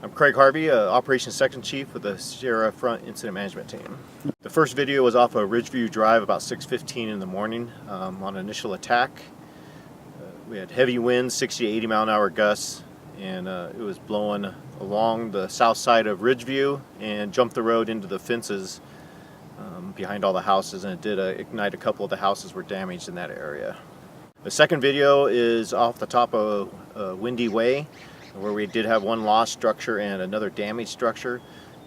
I'm Craig Harvey, Operations Section Chief with the Sierra Front Incident Management Team. The first video was off of Ridgeview Drive about 6:15 in the morning on initial attack. We had heavy winds, 60 to 80 mile an hour gusts, and it was blowing along the south side of Ridgeview and jumped the road into the fences behind all the houses, and it did ignite. A couple of the houses were damaged in that area. The second video is off the top of Windy Way, where we did have one lost structure and another damaged structure,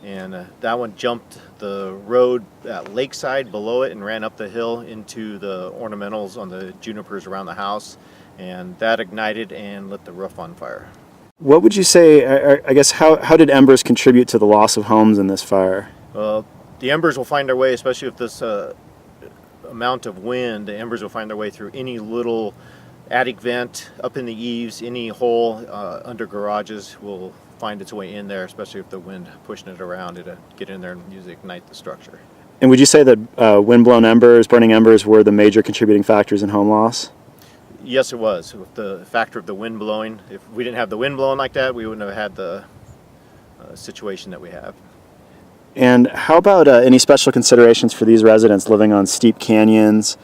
and that one jumped the road at Lakeside below it and ran up the hill into the ornamentals on the junipers around the house, and that ignited and lit the roof on fire. What would you say, I guess, how did embers contribute to the loss of homes in this fire? The embers will find their way, especially if this amount of wind, the embers will find their way through any little attic vent, up in the eaves, any hole under garages will find its way in there, especially if the wind pushing it around, it'll get in there and usually ignite the structure. And would you say that wind-blown embers, burning embers, were the major contributing factors in home loss? Yes, it was. With the factor of the wind blowing, if we didn't have the wind blowing like that, we wouldn't have had the situation that we have. And how about any special considerations for these residents living on steep canyons,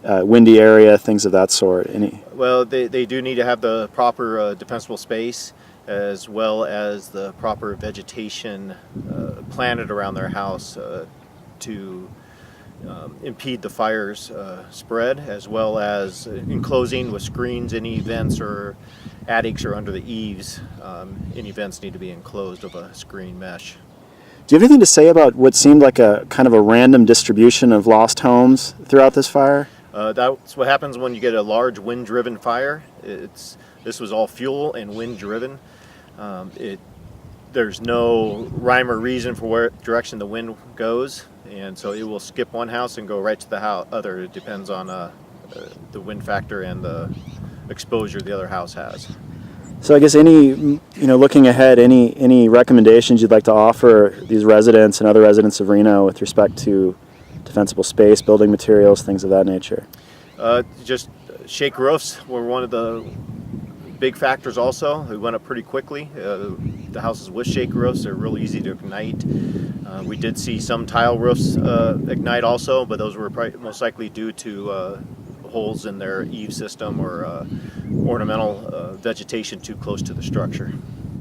windy area, things of that sort? Well, they do need to have the proper defensible space, as well as the proper vegetation planted around their house to impede the fire's spread, as well as enclosing with screens any vents or attics or under the eaves. Any vents need to be enclosed with a screen mesh. Do you have anything to say about what seemed like a kind of a random distribution of lost homes throughout this fire? That's what happens when you get a large wind-driven fire. This was all fuel and wind-driven. There's no rhyme or reason for what direction the wind goes, and so it will skip one house and go right to the other. It depends on the wind factor and the exposure the other house has. So I guess looking ahead, any recommendations you'd like to offer these residents and other residents of Reno with respect to defensible space, building materials, things of that nature? Just shake roofs were one of the big factors also. They went up pretty quickly. The houses with shake roofs are really easy to ignite. We did see some tile roofs ignite also, but those were most likely due to holes in their eave system or ornamental vegetation too close to the structure.